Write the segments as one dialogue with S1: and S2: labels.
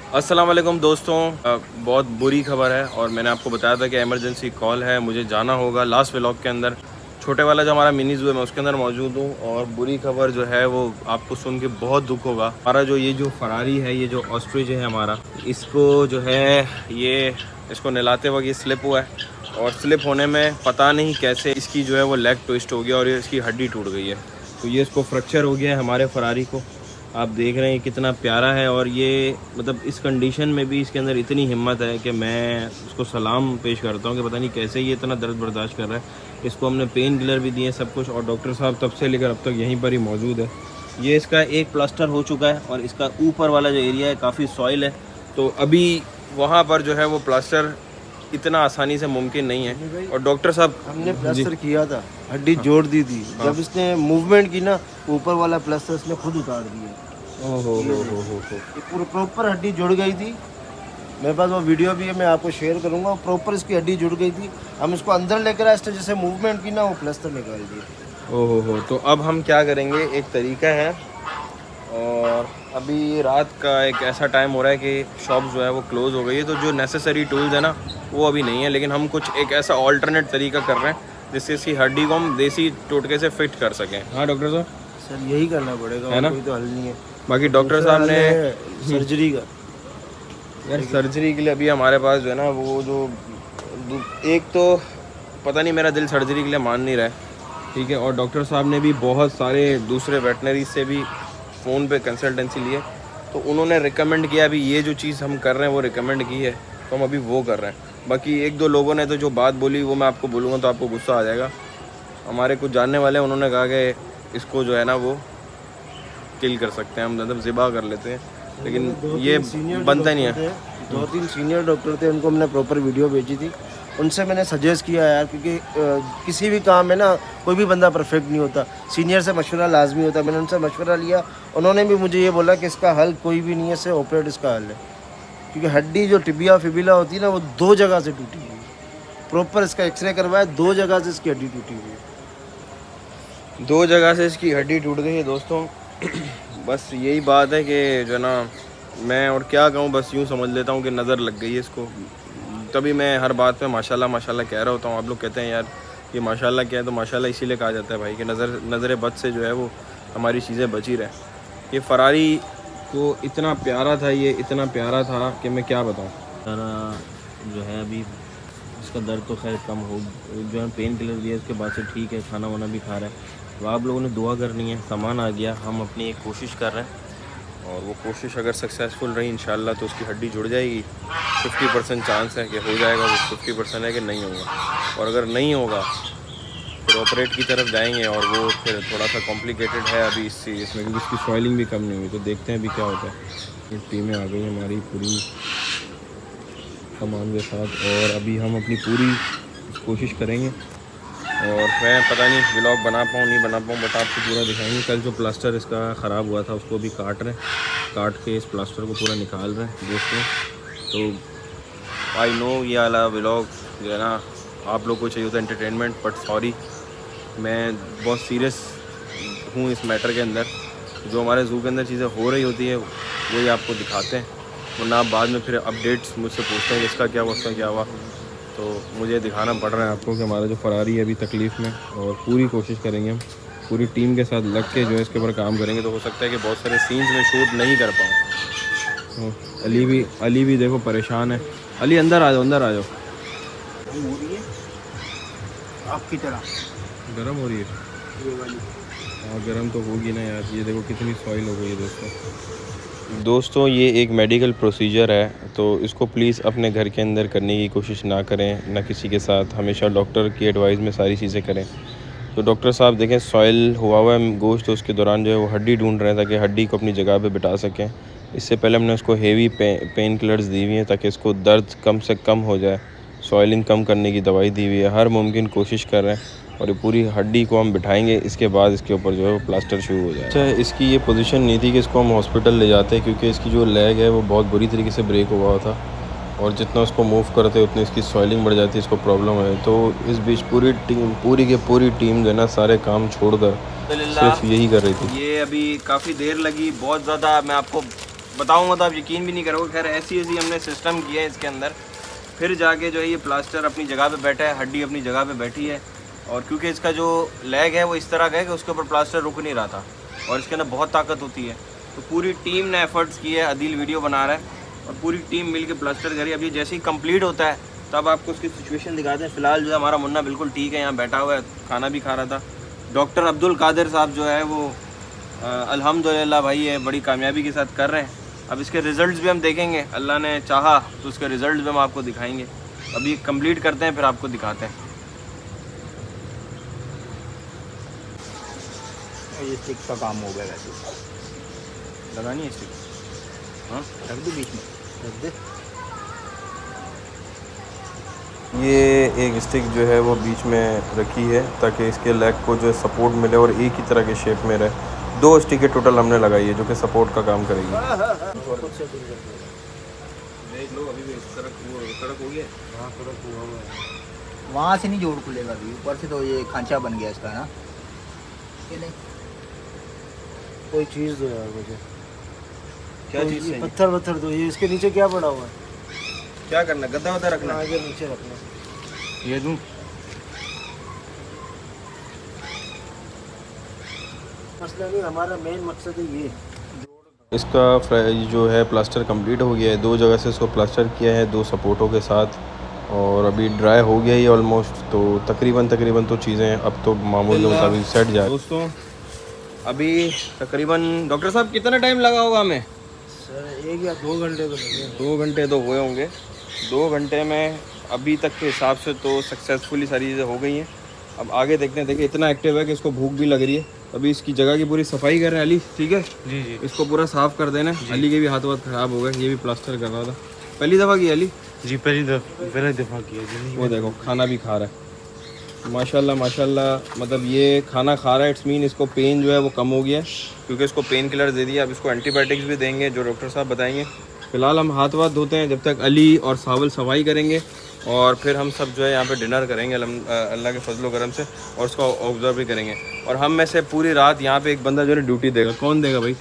S1: अस्सलाम वालेकुम दोस्तों, बहुत बुरी खबर है और मैंने आपको बताया था कि इमरजेंसी कॉल है, मुझे जाना होगा। लास्ट व्लॉग के अंदर छोटे वाला जो हमारा मिनी ज़ू है मैं उसके अंदर मौजूद हूँ और बुरी खबर जो है वो आपको सुन के बहुत दुख होगा। हमारा जो ये जो फरारी है, ये जो ऑस्ट्रिच है हमारा, इसको जो है ये इसको नहलाते वक्त ये स्लिप हुआ है और स्लिप होने में पता नहीं कैसे इसकी जो है वो लेग ट्विस्ट हो गया और ये इसकी हड्डी टूट गई है। तो ये इसको फ्रैक्चर हो गया है हमारे फरारी को। आप देख रहे हैं कितना प्यारा है और ये मतलब इस कंडीशन में भी इसके अंदर इतनी हिम्मत है कि मैं उसको सलाम पेश करता हूँ कि पता नहीं कैसे ये इतना दर्द बर्दाश्त कर रहा है। इसको हमने पेन किलर भी दिए सब कुछ और डॉक्टर साहब तब से लेकर अब तक यहीं पर ही मौजूद है। ये इसका एक प्लास्टर हो चुका है और इसका ऊपर वाला जो एरिया है काफ़ी सॉइल है, तो अभी वहाँ पर जो है वो प्लास्टर इतना आसानी से मुमकिन नहीं है। और डॉक्टर साहब
S2: हमने प्लास्टर किया था, हड्डी जोड़ दी थी। जब इसने मूवमेंट की ना, ऊपर वाला प्लास्टर इसने खुद उतार दिया।
S1: हो
S2: ये पूरी प्रॉपर हड्डी जुड़ गई थी। मेरे पास वो वीडियो भी है, मैं आपको शेयर करूंगा। प्रॉपर इसकी हड्डी जुड़ गई थी। हम इसको अंदर लेकर आए, इसने जैसे मूवमेंट की ना, वो प्लास्टर निकाल दिया।
S1: हो तो अब हम क्या करेंगे, एक तरीका है और अभी रात का एक ऐसा टाइम हो रहा है कि शॉप जो है वो क्लोज़ हो गई है, तो जो नेसेसरी टूल्स है ना वो अभी नहीं है, लेकिन हम कुछ एक ऐसा ऑल्टरनेट तरीका कर रहे हैं जिससे इसकी हड्डी को हम देसी टोटके से फिट कर सकें। हाँ डॉक्टर साहब,
S2: सर यही करना पड़ेगा,
S1: है ना?
S2: कोई तो हल नहीं है।
S1: बाकी डॉक्टर साहब ने
S2: सर्जरी का,
S1: यार सर्जरी के लिए अभी हमारे पास जो है ना वो जो एक तो पता नहीं मेरा दिल सर्जरी के लिए मान नहीं रहा है, ठीक है। और डॉक्टर साहब ने भी बहुत सारे दूसरे वेटनरी से भी फ़ोन पे कंसल्टेंसी लिए, तो उन्होंने रिकमेंड किया अभी ये जो चीज़ हम कर रहे हैं वो रिकमेंड की है, तो हम अभी वो कर रहे हैं। बाकी एक दो लोगों ने तो जो बात बोली वो मैं आपको बोलूँगा तो आपको गुस्सा आ जाएगा। हमारे कुछ जानने वाले उन्होंने कहा कि इसको जो है ना वो किल कर सकते हैं, हम मतलब ज़िबा कर लेते हैं, लेकिन ये बनता नहीं है।
S2: 2-3 सीनियर डॉक्टर थे, उनको हमने प्रॉपर वीडियो भेजी थी। उनसे मैंने सजेस्ट किया यार, क्योंकि किसी भी काम में ना कोई भी बंदा परफेक्ट नहीं होता। सीनियर से मशवरा लाजमी होता है। मैंने उनसे मशवरा लिया, उन्होंने भी मुझे ये बोला कि इसका हल कोई भी नहीं है, से ऑपरेट इसका हल है। क्योंकि हड्डी जो टिबिया फिबिला होती है ना, वो 2 जगह से टूटी हुई है। प्रॉपर इसका एक्सरे करवाया, 2 जगह से इसकी हड्डी टूटी हुई है।
S1: 2 जगह से इसकी हड्डी टूट गई है दोस्तों। बस यही बात है कि जो ना मैं और क्या कहूँ, बस यूँ समझ लेता हूँ कि नज़र लग गई है इसको। तभी मैं हर बात पे माशाल्लाह माशाल्लाह कह रहा होता हूँ। आप लोग कहते हैं यार ये माशाल्लाह क्या है, तो माशाल्लाह इसीलिए कहा जाता है भाई कि नज़र बद से जो है वो हमारी चीज़ें बची रहें। ये फरारी तो इतना प्यारा था, ये इतना प्यारा था कि मैं क्या बताऊँ।
S3: सारा जो है अभी इसका दर्द तो खैर कम हो, जो है पेन किलर दिया उसके बाद से ठीक है, खाना वाना भी खा रहा है। तो आप लोगों ने दुआ करनी है, सामान आ गया, हम अपनी एक कोशिश कर रहे हैं
S1: और वो कोशिश अगर सक्सेसफुल रही इंशाल्लाह तो उसकी हड्डी जुड़ जाएगी। 50% चांस है कि हो जाएगा, वो 50% है कि नहीं होगा। और अगर नहीं होगा फिर ऑपरेट की तरफ जाएंगे और वो फिर थोड़ा सा कॉम्प्लिकेटेड है अभी इसमें, क्योंकि उसकी सॉइलिंग भी कम नहीं हुई। तो देखते हैं अभी क्या होता है। ये टीमें आ गई हमारी पूरी सामान के साथ और अभी हम अपनी पूरी कोशिश करेंगे। और मैं पता नहीं व्लॉग बना पाऊँ नहीं बना पाऊँ, बट आपको पूरा दिखाएंगे। कल जो प्लास्टर इसका ख़राब हुआ था उसको भी काट के इस प्लास्टर को पूरा निकाल रहे हैं दोस्तों। तो आई नो ये वाला व्लॉग जो है ना आप लोग को चाहिए होता है एंटरटेनमेंट, बट सॉरी मैं बहुत सीरियस हूँ इस मैटर के अंदर। जो हमारे ज़ू के अंदर चीज़ें हो रही होती है वही आपको दिखाते हैं, वरना आप बाद में फिर अपडेट्स मुझसे पूछते हैं इसका क्या हुआ उसका क्या हुआ। तो मुझे दिखाना पड़ रहा है आपको कि हमारा जो फरारी है अभी तकलीफ़ में, और पूरी कोशिश करेंगे हम पूरी टीम के साथ लग के जो है इसके ऊपर काम करेंगे। तो हो सकता है कि बहुत सारे सीन्स में शूट नहीं कर पाऊँ। तो अली भी देखो परेशान है। अली अंदर आ जाओ, अंदर आ जाओ।
S2: हो रही है आपकी तरह
S1: गर्म हो रही है? हाँ गर्म तो होगी ना यार। ये देखो कितनी सॉइल हो गई है दोस्तों। ये एक मेडिकल प्रोसीजर है, तो इसको प्लीज़ अपने घर के अंदर करने की कोशिश ना करें, ना किसी के साथ। हमेशा डॉक्टर की एडवाइस में सारी चीज़ें करें। तो डॉक्टर साहब देखें सॉइल हुआ है गोश्त, तो उसके दौरान जो है वो हड्डी ढूंढ रहे हैं ताकि हड्डी को अपनी जगह पे बिठा सकें। इससे पहले हमने उसको हेवी पेन किलर्स दी हुई हैं ताकि इसको दर्द कम से कम हो जाए। सॉइलिंग कम करने की दवाई दी हुई है, हर मुमकिन कोशिश कर रहे हैं और ये पूरी हड्डी को हम बिठाएंगे। इसके बाद इसके ऊपर जो है वो प्लास्टर शुरू हो जाए। अच्छा इसकी ये पोजीशन नहीं थी कि इसको हम हॉस्पिटल ले जाते हैं, क्योंकि इसकी जो लेग है वो बहुत बुरी तरीके से ब्रेक हुआ था और जितना उसको मूव करते उतनी इसकी सॉइलिंग बढ़ जाती है, इसको प्रॉब्लम है। तो इस बीच पूरी टीम जो है ना सारे काम छोड़कर सिर्फ यही कर रही थी। ये अभी काफ़ी देर लगी, बहुत ज़्यादा। मैं आपको बताऊँगा तो आप यकीन भी नहीं करोगे। खैर ऐसी हमने सिस्टम किया है इसके अंदर, फिर जाके जो है ये प्लास्टर अपनी जगह पे बैठा है, हड्डी अपनी जगह पे बैठी है। और क्योंकि इसका जो लेग है वो इस तरह का है कि उसके ऊपर प्लास्टर रुक नहीं रहा था और इसके अंदर बहुत ताकत होती है। तो पूरी टीम ने एफर्ट्स किए, अदील वीडियो बना रहा है और पूरी टीम मिल के प्लास्टर करी। अब ये जैसे ही कंप्लीट होता है तब आपको उसकी सिचुएशन दिखाते हैं। फ़िलहाल जो है हमारा मुन्ना बिल्कुल ठीक है, यहाँ बैठा हुआ है, खाना भी खा रहा था। डॉक्टर अब्दुल कादिर साहब जो है वो अल्हम्दुलिल्लाह भाई ये बड़ी कामयाबी के साथ कर रहे हैं। अब इसके रिज़ल्ट्स भी हम देखेंगे, अल्लाह ने चाहा तो उसके रिज़ल्ट भी हम आपको दिखाएंगे। अभी कंप्लीट करते हैं फिर आपको दिखाते हैं।
S4: ये स्टिक का काम हो गया वैसे,
S1: लगानी है स्टिक, हाँ
S4: रख दो बीच में,
S2: रख दे।
S1: ये एक स्टिक जो है वो बीच में रखी है ताकि इसके लेग को जो सपोर्ट मिले और एक ही तरह के शेप में रहे। 2 स्टिकें टोटल हमने लगाई है जो कि सपोर्ट का काम करेगी। देख लो अभी भी सड़क हो गया।
S2: हाँ थोड़ा कुआं हुआ है।
S4: वहाँ से नहीं जोड़ खुलेगा अभी, ऊपर से तो ये खांचा बन गया इसका ना, ये नहीं
S2: कोई चीज़ दो यार मुझे।
S1: क्या
S2: कोई
S1: चीज़
S2: ये
S1: चाहिए?
S2: पत्थर वत्थर दो। ये इसके नीचे क्या पड़ा हुआ है?
S1: क्या करना, गद्दा वद्दा रखना?
S2: आगे नीचे रखना।
S1: ये दूँ?
S2: मसला नहीं, हमारा मेन मकसद है ये।
S1: इसका जो है प्लास्टर कंप्लीट हो गया है। 2 जगह से इसको प्लास्टर किया है 2 सपोर्टों के साथ और अभी ड्राई हो गया है ऑलमोस्ट। तो तकरीबन तो चीज़ें अब तो मामूल के मुताबिक सेट जाए। दोस्तों अभी तकरीबन डॉक्टर साहब कितना टाइम लगा होगा हमें?
S2: सर 1 या 2 घंटे तो लगे।
S1: 2 घंटे तो हुए होंगे। 2 घंटे में अभी तक के हिसाब से तो सक्सेसफुली सारी चीज़ें हो गई हैं। अब आगे देखते हैं। देखिए इतना एक्टिव है कि इसको भूख भी लग रही है। अभी इसकी जगह की पूरी सफाई कर रहे हैं अली, ठीक है? जी जी, इसको पूरा साफ़ कर देना। अली के भी हाथ ख़राब हो गए, ये भी प्लास्टर कर रहा था। पहली दफ़ा किया अली?
S2: जी पहली दफ़ा किया।
S1: वो देखो खाना भी खा रहा है माशाल्लाह माशाल्लाह। मतलब ये खाना खा रहा है, इट्स मीन इसको पेन जो है वो कम हो गया है क्योंकि इसको पेन किलर दे दिया। अब इसको एंटीबायोटिक्स भी देंगे जो डॉक्टर साहब बताएंगे। फ़िलहाल हम हाथ धोते हैं जब तक अली और सावल सफाई करेंगे और फिर हम सब जो है यहाँ पे डिनर करेंगे अल्लाह के फजलो करम से और उसको ऑब्ज़र्व भी करेंगे। और हम में से पूरी रात यहाँ पे एक बंदा जो है ड्यूटी देगा। कौन देगा भाई?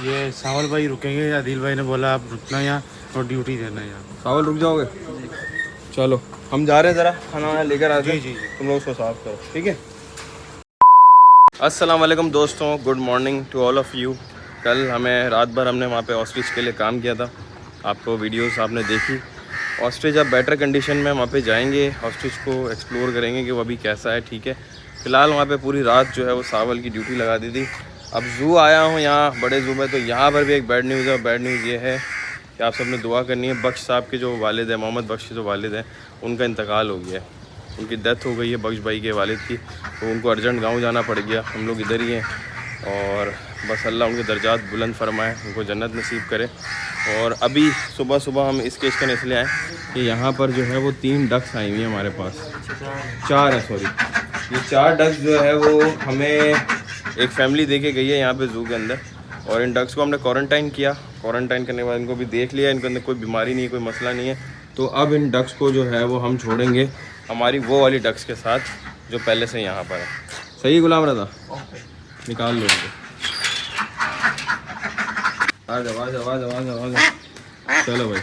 S5: ये सावल भाई रुकेंगे, आदिल भाई ने बोला आप रुकना यहाँ और ड्यूटी देना यहाँ।
S1: सावल रुक जाओगे? चलो हम जा रहे हैं, ज़रा खाना वाना लेकर आते हैं।
S5: जी।
S1: तुम लोग उसको साफ करो, ठीक है? अस्सलाम वालेकुम दोस्तों, good morning to all of you. कल हमें रात भर हमने वहाँ पे ऑस्ट्रिच के लिए काम किया था। आपको वीडियोस आपने देखी। ऑस्ट्रिच अब बेटर कंडीशन में वहाँ पे जाएंगे, ऑस्ट्रिच को एक्सप्लोर करेंगे कि वो अभी कैसा है, ठीक है? फ़िलहाल वहाँ पे पूरी रात जो है वो सावल की ड्यूटी लगा दी थी। अब ज़ू आया हूँ यहाँ बड़े ज़ू में, तो यहाँ पर भी एक बैड न्यूज़ है। बैड न्यूज़ ये है कि आप सबने दुआ करनी है। बख्श साहब के जो वालिद हैं, मोहम्मद बख्श के जो वालिद हैं, उनका इंतकाल हो गया है। उनकी डेथ हो गई है बख्श भाई के वालिद की। तो उनको अर्जेंट गाँव जाना पड़ गया। हम लोग इधर ही हैं और बस अल्लाह उनके दर्जात बुलंद फरमाए, उनको जन्नत नसीब करे। और अभी सुबह हम इस केस करने इसलिए आए कि यहाँ पर जो है वो 3 डक्स आई हुई हैं हमारे पास। 4 है, सॉरी। ये 4 डक्स जो है वो हमें एक फैमिली दे के गई है यहाँ पे ज़ू के अंदर। और इन डक्स को हमने क्वारंटाइन किया। क्वारंटाइन करने के बाद इनको भी देख लिया, इनके अंदर कोई बीमारी नहीं है, कोई मसला नहीं है। तो अब इन डक्स को जो है वो हम छोड़ेंगे हमारी वो वाली डक्स के साथ जो पहले से यहाँ पर है। सही गुलाम रज़ा? निकाल लो इनको। आवाज़। चलो भाई।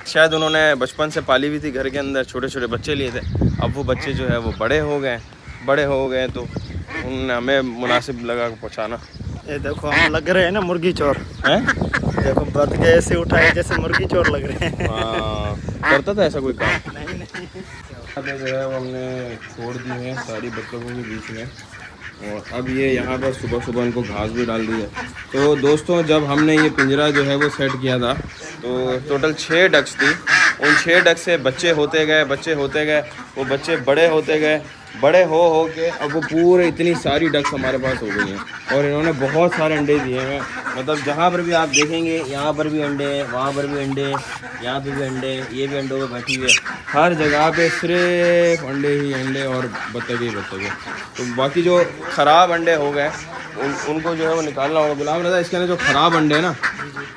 S1: शायद उन्होंने बचपन से पाली हुई थी, घर के अंदर छोटे छोटे बच्चे लिए थे। अब वो बच्चे जो है वो बड़े हो गए तो उन्होंने हमें मुनासिब लगा पहुँचाना।
S5: ये देखो हम लग रहे हैं ना मुर्गी चोर
S1: हैं?
S5: देखो बद के ऐसे उठाए जैसे मुर्गी चोर लग रहे हैं।
S1: हाँ, करता था ऐसा कोई काम?
S5: नहीं
S1: जो है वो हमने छोड़ दी है सारी बच्चों के बीच में। और अब ये यहाँ पर सुबह इनको घास भी डाल दी है। तो दोस्तों जब हमने ये पिंजरा जो है वो सेट किया था तो टोटल 6 डक्स थी। उन 6 डक्स से बच्चे होते गए, वो बच्चे बड़े हो के अब वो पूरे इतनी सारी डक्स हमारे पास हो गई हैं। और इन्होंने बहुत सारे अंडे दिए हैं। मतलब जहाँ पर भी आप देखेंगे, यहाँ पर भी अंडे, वहाँ पर भी अंडे, यहाँ पे भी अंडे, ये भी अंडों पे बैठी हुई है। हर जगह पे सिर्फ अंडे ही अंडे और बत्तखे। तो बाकी जो ख़राब अंडे हो गए उनको जो है वो निकालना होगा। गुलाम रज़ा, इसके अंदर जो ख़राब अंडे हैं ना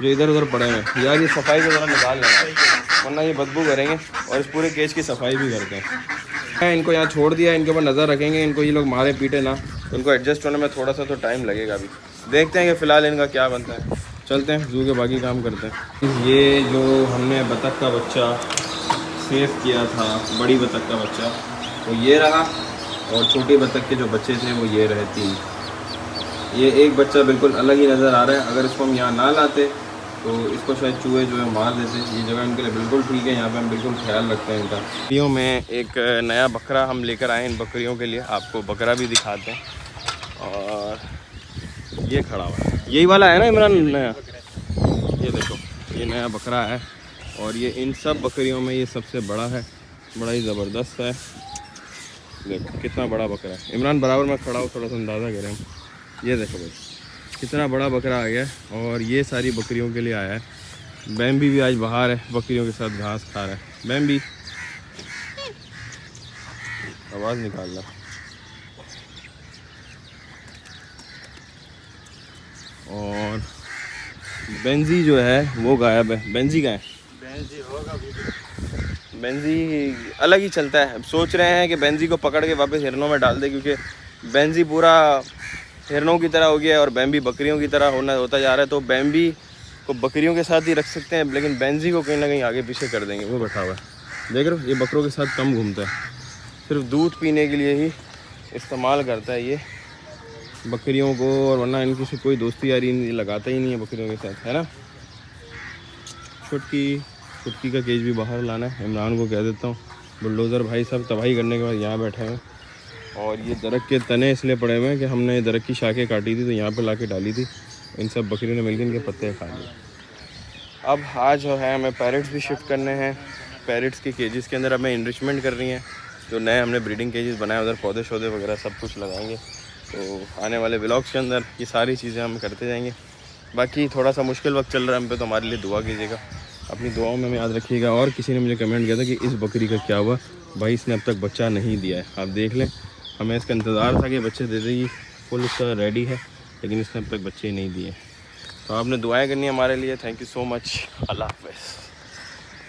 S1: जो इधर उधर पड़े हुए हैं यार, ये सफाई से ज़रा निकाल लेना वरना ये बदबू करेंगे। और इस पूरे केज की सफाई भी करते हैं। इनको यहाँ छोड़ दिया, इनके ऊपर नज़र रखेंगे। इनको ये लोग मारे पीटे ना, तो इनको एडजस्ट होने में थोड़ा सा तो टाइम लगेगा। अभी देखते हैं कि फ़िलहाल इनका क्या बनता है। चलते हैं जू के बाकी काम करते हैं। ये जो हमने बतख का बच्चा सेव किया था, बड़ी बतख का बच्चा, वो ये रहा, और छोटी बतख के जो बच्चे थे वो ये रहे 3। ये एक बच्चा बिल्कुल अलग ही नज़र आ रहा है। अगर इसको हम यहाँ ना लाते तो इसको शायद चूहे जो है मार देते। ये जगह इनके लिए बिल्कुल ठीक है, यहाँ पे हम बिल्कुल ख्याल रखते हैं इनका। बकरियों में एक नया बकरा हम लेकर आए इन बकरियों के लिए, आपको बकरा भी दिखाते हैं। और ये खड़ा हुआ है, यही वाला है ना इमरान नया, ये देखो ये नया बकरा है। और ये इन सब बकरियों में ये सबसे बड़ा है, बड़ा ही ज़बरदस्त है। देखो कितना बड़ा बकरा है। इमरान बराबर में खड़ा हो, थोड़ा सा अंदाज़ा करें हम। ये देखो भाई कितना बड़ा बकरा आ गया है। और ये सारी बकरियों के लिए आया है। बैम्बी भी आज बाहर है, बकरियों के साथ घास खा रहा है। बैम्बी आवाज़ निकाल रहा। और बेंजी जो है वो गायब है। बेंजी का है, बेंजी अलग ही चलता है। अब सोच रहे हैं कि बेंजी को पकड़ के वापस हिरनों में डाल दे, क्योंकि बेंजी पूरा हिरनों की तरह हो गया है और बैम्बी बकरियों की तरह होता जा रहा है। तो बैम्बी को बकरियों के साथ ही रख सकते हैं, लेकिन बेंजी को कहीं ना कहीं आगे पीछे कर देंगे। वो बैठा हुआ है, देख रहे हो, ये बकरों के साथ कम घूमता है, सिर्फ दूध पीने के लिए ही इस्तेमाल करता है ये बकरियों को, और वरना इनकी से कोई दोस्ती यारी लगाता ही नहीं है बकरियों के साथ, है ना। छुटकी का केज भी बाहर लाना है, इमरान को कह देता हूँ। बुलडोज़र भाई सब तबाही करने के बाद यहाँ बैठे हैं। और ये दरख्त के तने इसलिए पड़े हुए हैं कि हमने दरख्त की शाखें काटी थी तो यहाँ पे ला के डाली थी। इन सब बकरियों ने मिलकर इनके पत्ते खा लिए। अब आज जो है हमें पैरेट्स भी शिफ्ट करने हैं। पैरेट्स के केजेस के अंदर हमें इनरिचमेंट कर रही हैं। जो नए हमने ब्रीडिंग केजेस बनाए, उधर पौधे शौधे वगैरह सब कुछ लगाएंगे। तो आने वाले व्लॉग्स के अंदर ये सारी चीज़ें हम करते जाएंगे। बाकी थोड़ा सा मुश्किल वक्त चल रहा है हम पे, तो हमारे लिए दुआ कीजिएगा, अपनी दुआओं में हमें याद रखिएगा। और किसी ने मुझे कमेंट किया था कि इस बकरी का क्या हुआ, भाई इसने अब तक बच्चा नहीं दिया है। आप देख लें, हमें इसका इंतज़ार था कि बच्चे दे देगी, फुल इसका रेडी है, लेकिन इसने अब तक बच्चे ही नहीं दिए। तो आपने दुआएं करनी है हमारे लिए। Thank you so much. अल्लाह हाफ़िज़।